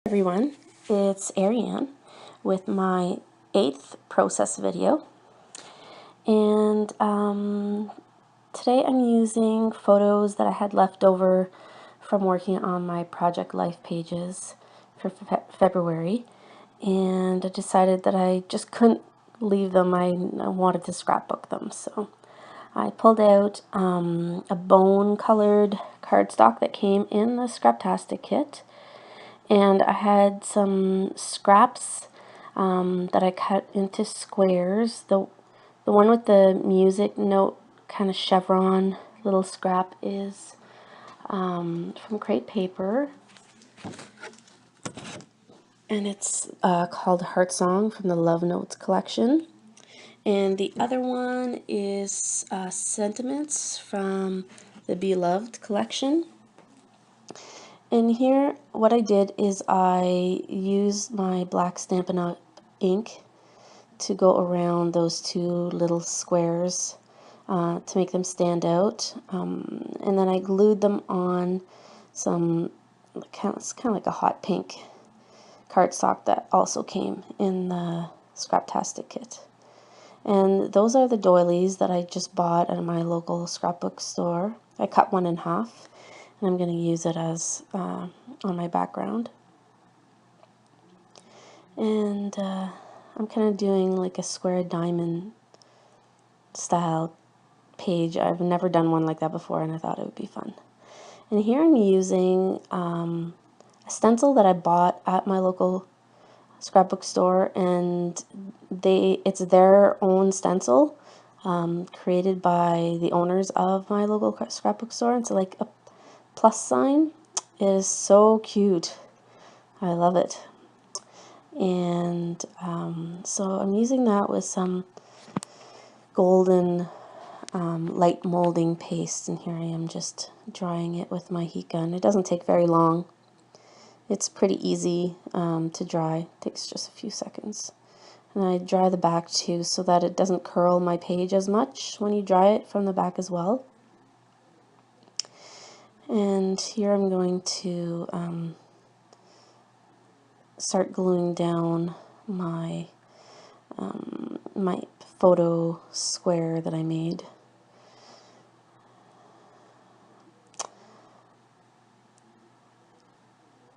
Everyone, it's Ariane with my 8th process video, and today I'm using photos that I had left over from working on my project life pages for February, and I decided that I just couldn't leave them. I wanted to scrapbook them, so I pulled out a bone colored cardstock that came in the Scraptastic kit. And I had some scraps that I cut into squares. The one with the music note kind of chevron little scrap is from crepe paper, and it's called Heart Song from the Love Notes collection. And the other one is Sentiments from the Beloved collection. And here, what I did is I used my black Stampin' Up! Ink to go around those two little squares to make them stand out. And then I glued them on some, it's kind of like a hot pink cardstock that also came in the Scraptastic kit. And those are the doilies that I just bought at my local scrapbook store. I cut one in half, and I'm going to use it as on my background. And I'm kind of doing like a square diamond style page. I've never done one like that before, and I thought it would be fun. And here I'm using a stencil that I bought at my local scrapbook store, and it's their own stencil created by the owners of my local scrapbook store. It's like a plus sign. It is so cute. I love it. And so I'm using that with some golden light molding paste, and here I am just drying it with my heat gun. It doesn't take very long. It's pretty easy to dry. It takes just a few seconds. And I dry the back too so that it doesn't curl my page as much when you dry it from the back as well. And here I'm going to start gluing down my my photo square that I made.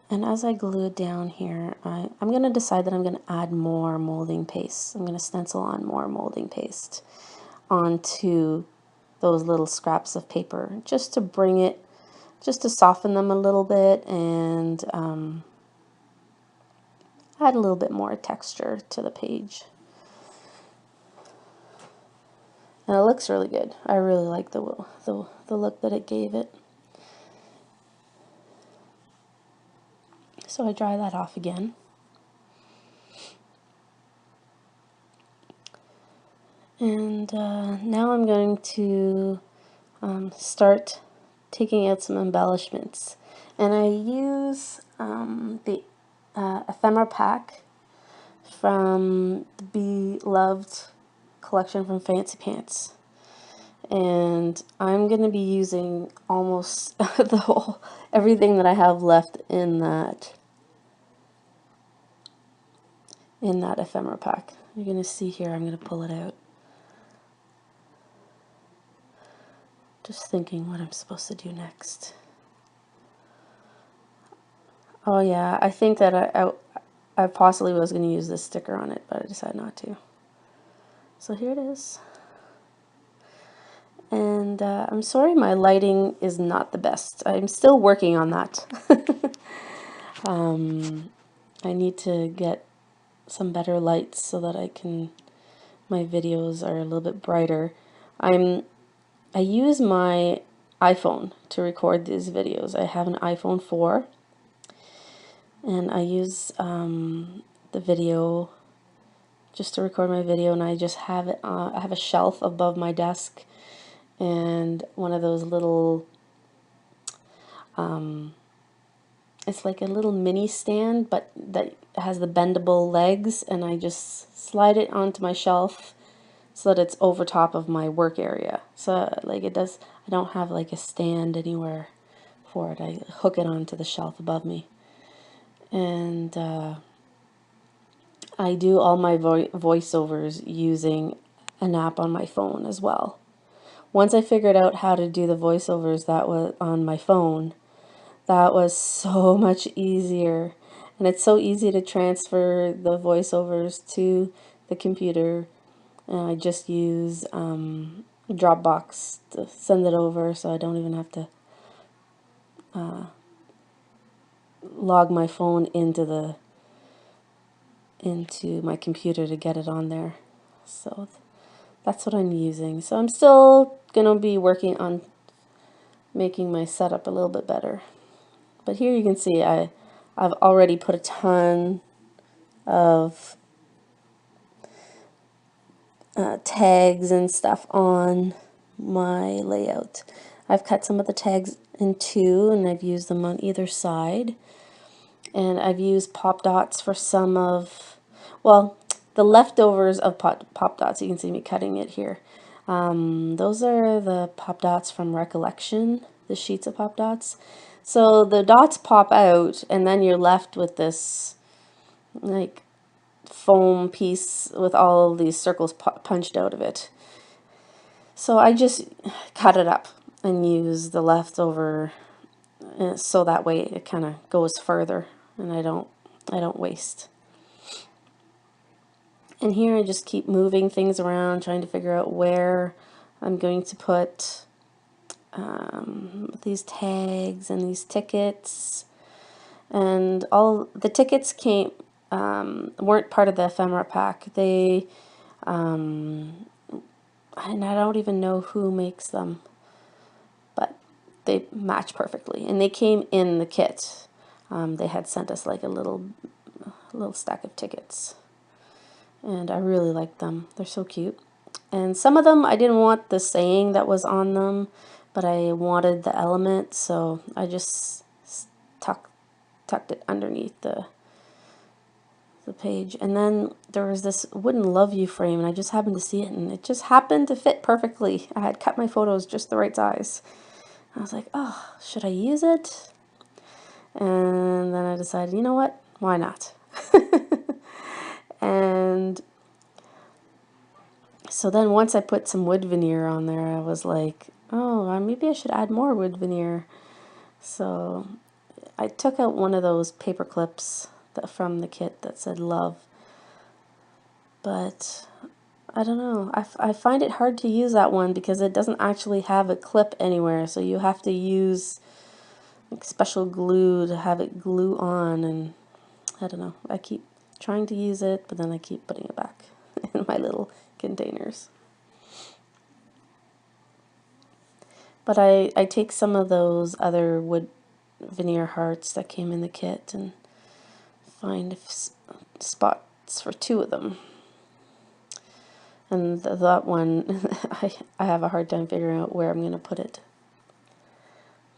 And as I glue it down here, I'm going to decide that I'm going to add more molding paste. I'm going to stencil on more molding paste onto those little scraps of paper, just to bring it, just to soften them a little bit and add a little bit more texture to the page. And it looks really good. I really like the look that it gave it. So I dry that off again. And now I'm going to start taking out some embellishments. And I use the ephemera pack from the Beloved collection from Fancy Pants. And I'm going to be using almost everything that I have left in that ephemera pack. You're going to see here, I'm going to pull it out. Just thinking what I'm supposed to do next. Oh yeah, I think that I possibly was going to use this sticker on it, but I decided not to. So here it is. And I'm sorry my lighting is not the best. I'm still working on that. I need to get some better lights so that my videos are a little bit brighter. I use my iPhone to record these videos. I have an iPhone 4, and I use the video just to record my video, and I just have it. I have a shelf above my desk, and one of those little, it's like a little mini stand, but that has the bendable legs, and I just slide it onto my shelf so that it's over top of my work area. So like it does, I don't have like a stand anywhere for it. I hook it onto the shelf above me. And I do all my voiceovers using an app on my phone as well. Once I figured out how to do the voiceovers that was on my phone, that was so much easier. And it's so easy to transfer the voiceovers to the computer. And I just use Dropbox to send it over, so I don't even have to log my phone into my computer to get it on there. So that's what I'm using. So I'm still going to be working on making my setup a little bit better. But here you can see I've already put a ton of tags and stuff on my layout. I've cut some of the tags in two and I've used them on either side. And I've used pop dots for some of, well, the leftovers of pop dots. You can see me cutting it here. Those are the pop dots from Recollection, the sheets of pop dots. So the dots pop out and then you're left with this like foam piece with all of these circles punched out of it. So I just cut it up and use the leftover so that way it kind of goes further and I don't waste. And here I just keep moving things around, trying to figure out where I'm going to put these tags and these tickets. And all the tickets weren't part of the ephemera pack. They, and I don't even know who makes them, but they match perfectly. And they came in the kit. They had sent us like a little stack of tickets. And I really like them. They're so cute. And some of them I didn't want the saying that was on them, but I wanted the element, so I just tucked it underneath the page. And then there was this wooden love you frame, and I just happened to see it, and it just happened to fit perfectly. I had cut my photos just the right size. I was like, oh, should I use it? And then I decided, you know what? Why not? And so then once I put some wood veneer on there, I was like, oh, maybe I should add more wood veneer. So I took out one of those paper clips from the kit that said love. But I don't know. I find it hard to use that one because it doesn't actually have a clip anywhere. So you have to use like special glue to have it glue on. And I don't know. I keep trying to use it, but then I keep putting it back in my little containers. But I take some of those other wood veneer hearts that came in the kit and find spots for two of them. And that one, I have a hard time figuring out where I'm going to put it.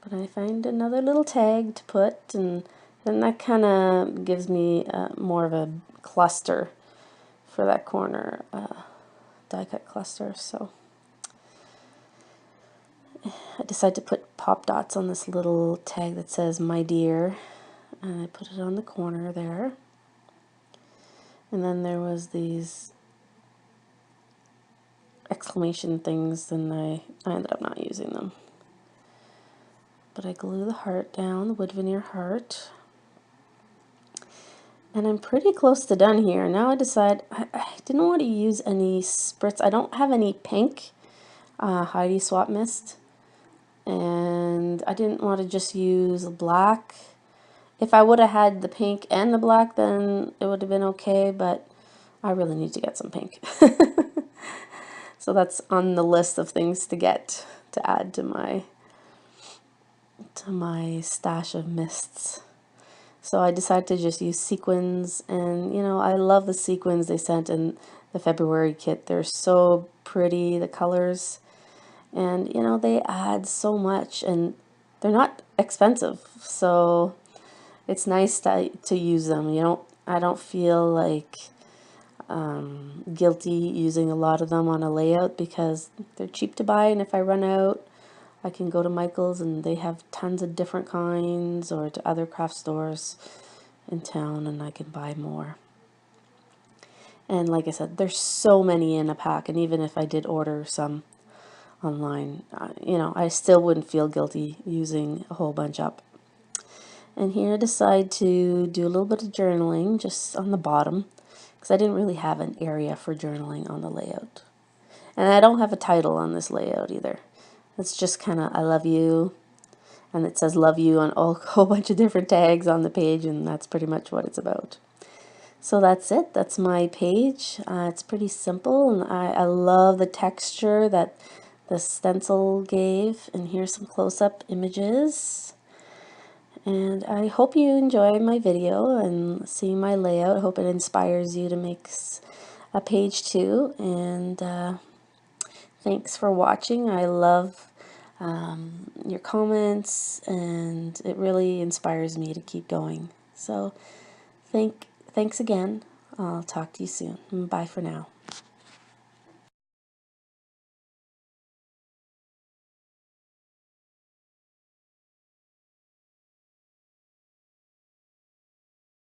But I find another little tag to put, and then that kind of gives me more of a cluster for that corner, die cut cluster. So I decided to put pop dots on this little tag that says my dear, and I put it on the corner there. And then there was these exclamation things, and I ended up not using them. But I glue the heart down, the wood veneer heart. And I'm pretty close to done here. Now I decide I didn't want to use any spritz. I don't have any pink Heidi Swap Mist. And I didn't want to just use black. If I would have had the pink and the black, then it would have been okay, but I really need to get some pink. So that's on the list of things to get, to add to my stash of mists. So I decided to just use sequins, and you know, I love the sequins they sent in the February kit. They're so pretty, the colors, and you know, they add so much, and they're not expensive, so it's nice to use them. I don't feel like guilty using a lot of them on a layout because they're cheap to buy, and if I run out, I can go to Michael's and they have tons of different kinds, or to other craft stores, in town and I can buy more. And like I said, there's so many in a pack, and even if I did order some online, you know, I still wouldn't feel guilty using a whole bunch up. And here I decide to do a little bit of journaling just on the bottom, because I didn't really have an area for journaling on the layout. And I don't have a title on this layout either. It's just kind of, I love you, and it says love you on a whole bunch of different tags on the page, and that's pretty much what it's about. So that's it. That's my page. It's pretty simple, and I love the texture that the stencil gave. And here's some close-up images. And I hope you enjoy my video and see my layout. I hope it inspires you to make a page too. And thanks for watching. I love your comments, and it really inspires me to keep going. So thanks again. I'll talk to you soon. Bye for now.